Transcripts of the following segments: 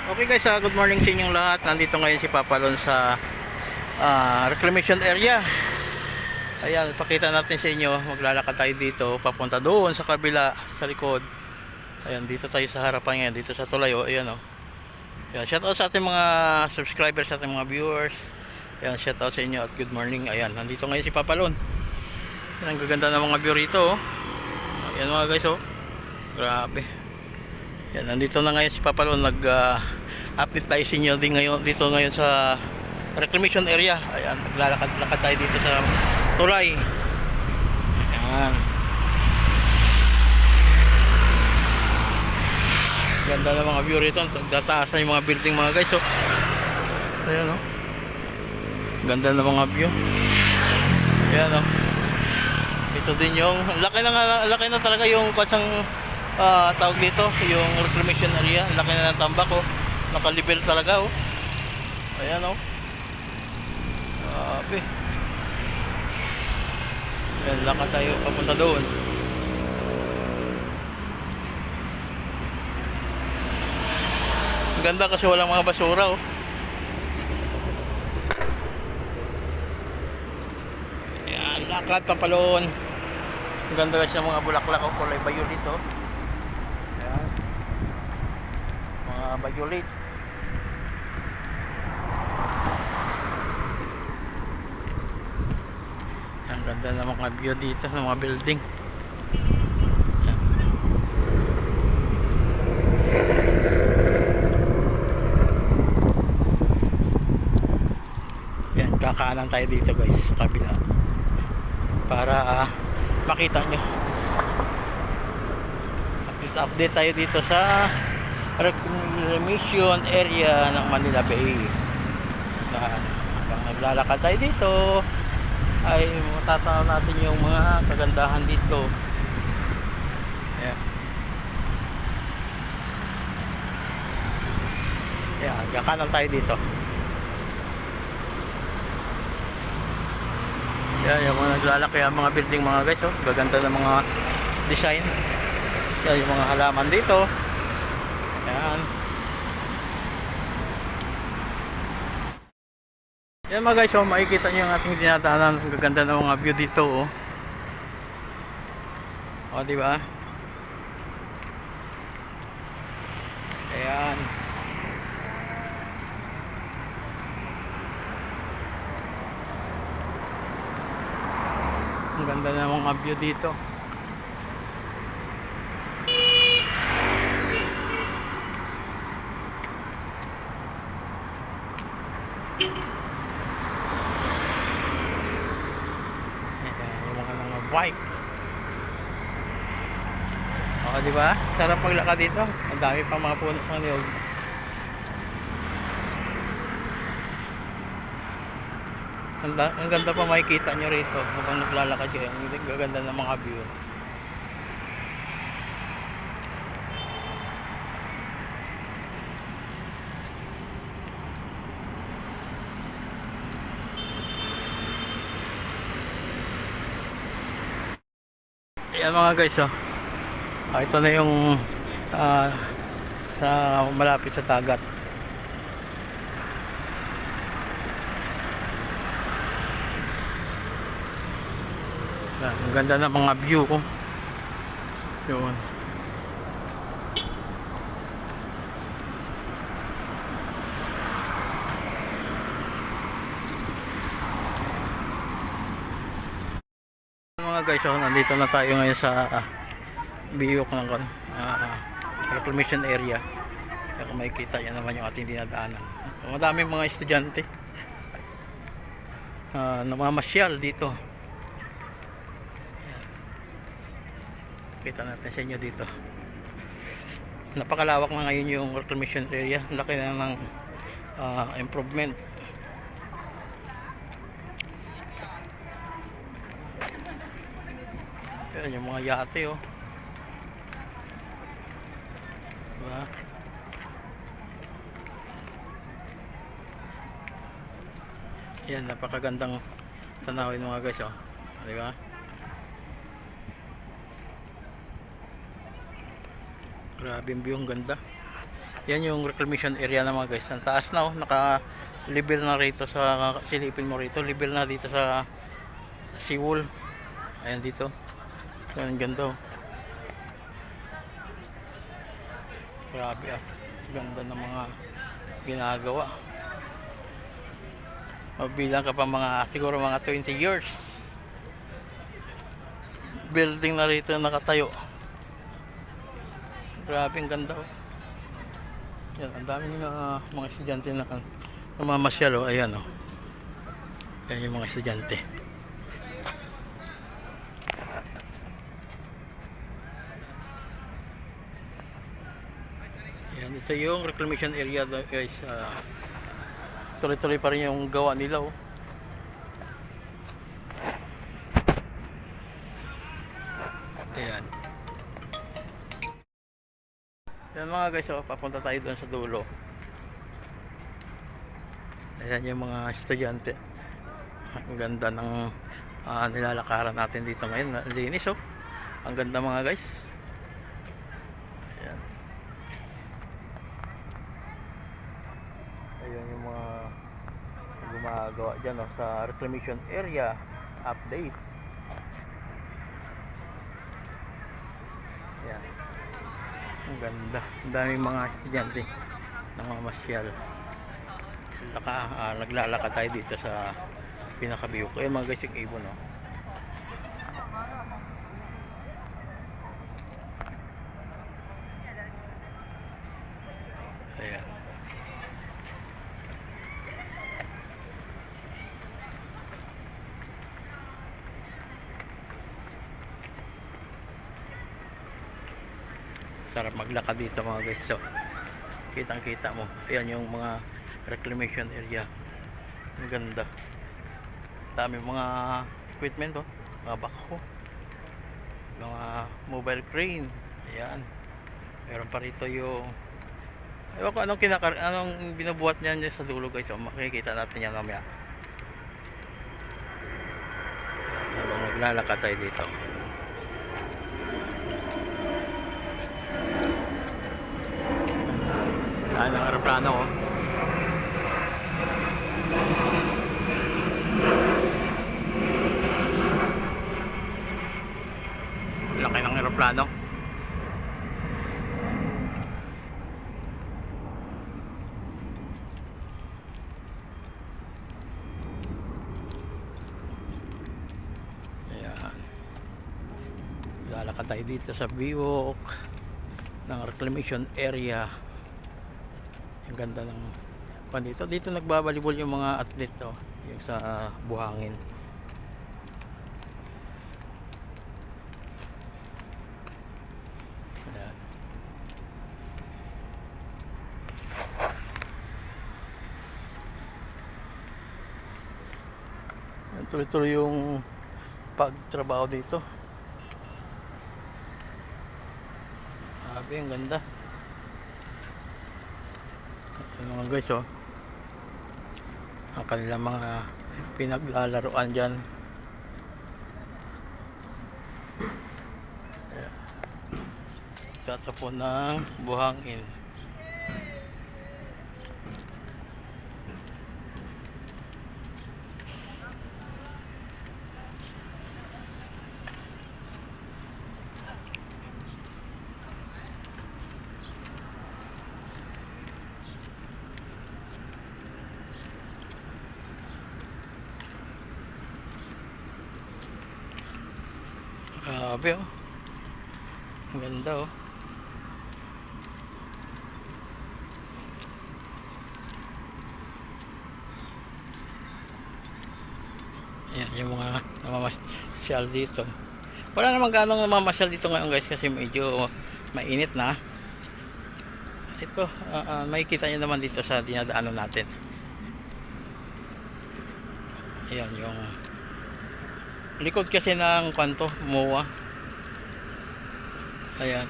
Okay guys, good morning sa inyong lahat. Nandito ngayon si Papa Lon sa reclamation area. Ayan, pakita natin sa inyo. Maglalakad tayo dito, papunta doon sa kabila, sa likod. Ayan, dito tayo sa harapan ngayon, dito sa Tulayo. Ayan o. Ayan, shout out sa ating mga subscribers, sa ating mga viewers. Ayan, shout out sa inyo at good morning. Ayan, nandito ngayon si Papa Lon. Ayan, ang gaganda ng mga view rito. Ayan mga guys o. Grabe. Yan, nandito na ngayon si Papa Lon, update tayo sa inyo dito ngayon sa reclamation area. Ayan, naglalakad-lakad tayo dito sa tulay. Ayan. Ganda ng mga view rito. Tataas na yung mga building mga guys. So, ayan o. Ganda ng mga view. Ayan o. Ito din yung, laki na talaga yung kasang tawag dito, yung reclamation area. Laki na ng tambak oh. Nakalibel talaga oh. Ayan oh. Grabe. Ayan, lakad tayo papunta doon. Ganda kasi walang mga basura oh. Ayan, lakad papalon. Ganda kasi ng mga bulaklak oh, kulay violet oh. Violet. Ang ganda ng mga view dito ng mga building. Yan, kakaanan tayo dito guys sa kabila para makita nyo. Update tayo dito sa reclamation area ng Manila Bay. Habang naglalakad tayo dito ay matatanaw natin yung mga kagandahan dito. Ayan. Ayan, kakanan tayo dito. Ayan, yung mga naglalaki ang mga building mga guys oh. Gaganda ng mga design. Ayan, yung mga halaman dito. Ayan. Yan mga guys, so makikita nyo yung ating dinadaanan. Ang gaganda ng mga view dito oh. O diba? Ayan. Ang ganda ng mga view dito. Bike. O, di ba? Sarap maglakad dito. Ang dami pang mga puno sa niyog. Ang ganda pa makikita nyo rito habang naglalakad kayo. Ang gaganda ng mga view. Ayan mga guys oh. Ito na yung sa malapit sa dagat. Ang ganda ng mga view ko. Yun. Mga guys, so nandito na tayo ngayon sa biyok ng reclamation area. Kaya kung makikita yan naman yung ating dinadaanan. Madaming mga estudyante namamasyal dito. Ayan. Kita natin sa inyo dito. Napakalawak na ngayon yung reclamation area. Laki na ng improvement. Ayan yung mga yate oh. Diba? Ayan, napakagandang tanawin mga guys oh. Diba? Grabe yung view, ang ganda. Yan yung reclamation area na mga guys. Ang taas na oh, naka-level na rito sa, silipin mo rito, level na dito sa seawall. Ayan dito. Yan, ganda oh. Grabe ah. Ganda ng mga ginagawa. Mabilang ka pa mga, siguro mga 20 years. Building na rito nakatayo. Grabe, ang ganda oh. Yan, ang dami mga estudyante na namamasyal oh. Ayan oh. Yan yung mga estudyante. Yan, ito yung reclamation area guys. Tuloy-tuloy pa rin yung gawa nila oh. Ayan. Yan mga guys, oh, papunta tayo doon sa dulo. Ayan yung mga estudyante. Ang ganda ng nilalakaran natin dito ngayon. Linis oh. Ang ganda mga guys. Ayan. Ayan yung mga gumagawa dyan oh, sa reclamation area update. Ayan. Ang ganda. Ang daming mga estudyante namamasyal. Naglalakad tayo dito sa pinaka-view ko. Ayan mga guys yung ibon oh. Ayan. Sarap maglakad dito mga guys. So, kitang kita mo. Ayan yung mga reclamation area. Ang ganda. Dami mga equipment oh. Mga backhoe. Mga mobile crane. Ayan. Meron pa rito yung, ewan ko anong binubuhat niyan sa dulo guys. So, makikita natin yan mamaya. Habang naglalakad tayo dito. Saan ang aeroplano oh. Laki ng aeroplano. Ayan. Lalakad tayo dito sa biwok ng reclamation area. Ang ganda ng dito nagbabalibol yung mga athlete oh, yung sa buhangin. Ayan. Tuloy-tuloy yung pagtrabaho dito. Sabi, ang ganda. Yung mga guys oh, ang kanilang mga pinaglalaroan dyan. Tatapon ng buhangin. Grabe oh. Ang ganda oh. Ayan yung mga namamasyal dito. Wala namang ganong namamasyal dito ngayon guys kasi medyo mainit na. Ito makikita nyo naman dito sa dinadaanan natin. Ayan yung likod kasi ng kanto, MOA. Ayan.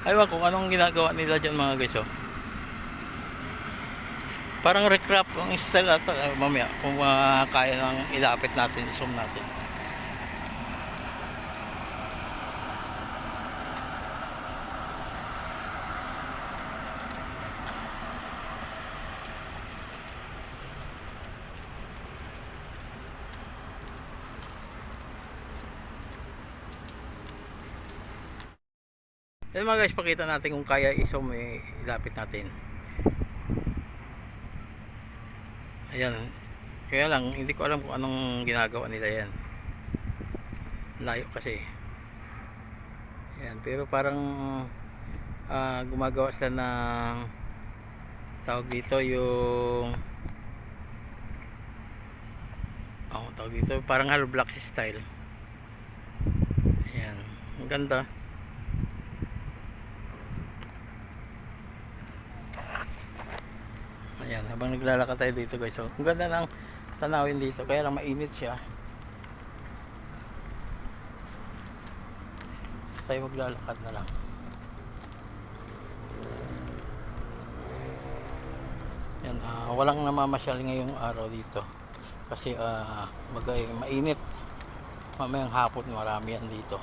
Aywan kung anong ginagawa nila dyan mga guys oh. Parang recraft ang style ata. Mamaya kung kaya nang ilapit natin, zoom natin. Yan mga guys, pakita natin kung kaya i-zoom, ilapit natin. Ayan. Kaya lang, hindi ko alam kung anong ginagawa nila yan. Layo kasi. Ayan, pero parang gumagawa sila ng tawag dito yung tawag dito parang hollow block style. Ayan, ang ganda. Ayan, habang naglalakad tayo dito guys, so, ang ganda ng tanawin dito, kaya lang mainit siya. Tayo maglalakad na lang. Yan, walang namamasyal ngayong araw dito kasi mainit. Mamayang hapon marami yan dito.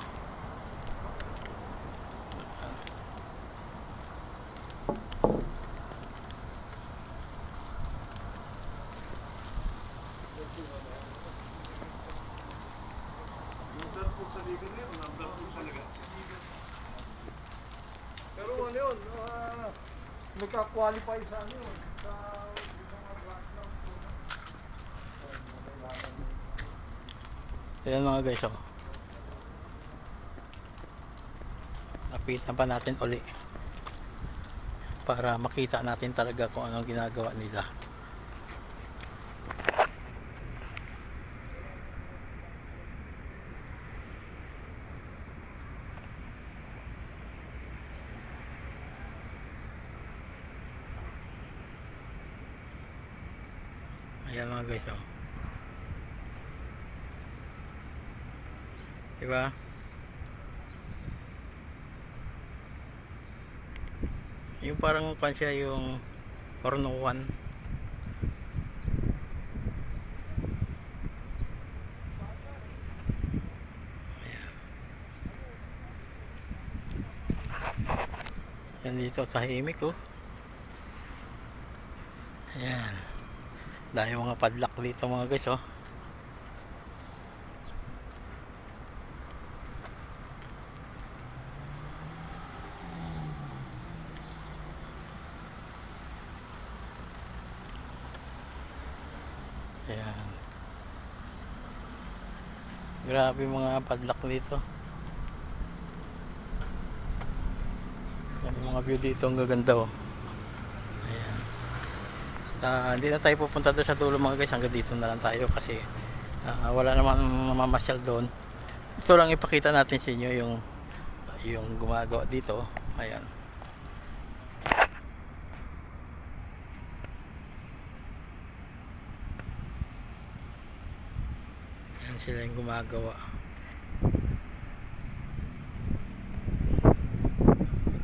Pero ano yun, nagka-qualify sa ano yun, sa Ayan mga guys, lapitan pa natin uli para makita natin talaga kung anong ginagawa nila. Ayan mga guys, diba? Yung parang siya yung Orno 1. Yan dito tahimik Ayan, dahil mga padlock dito mga guys Ayan, grabe mga padlock dito. Yan, mga view dito ang gaganda Ayan. Hindi na tayo pupunta doon sa dulo mga guys, hanggang dito na lang tayo kasi wala naman namamasyal doon. Ito lang ipakita natin sa inyo yung gumagawa dito. Ayan, ayan sila yung gumagawa.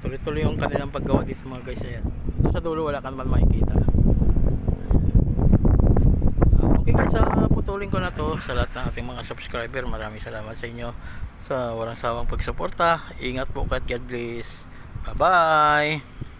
Tuloy-tuloy yung kanilang paggawa dito mga guys. Ayan, doon sa dulo wala ka naman makikita. Okay guys, putulin ko na to sa lahat ng ating mga subscriber. Maraming salamat sa inyo sa walang sawang pagsuporta. Ingat po, God bless. Bye bye.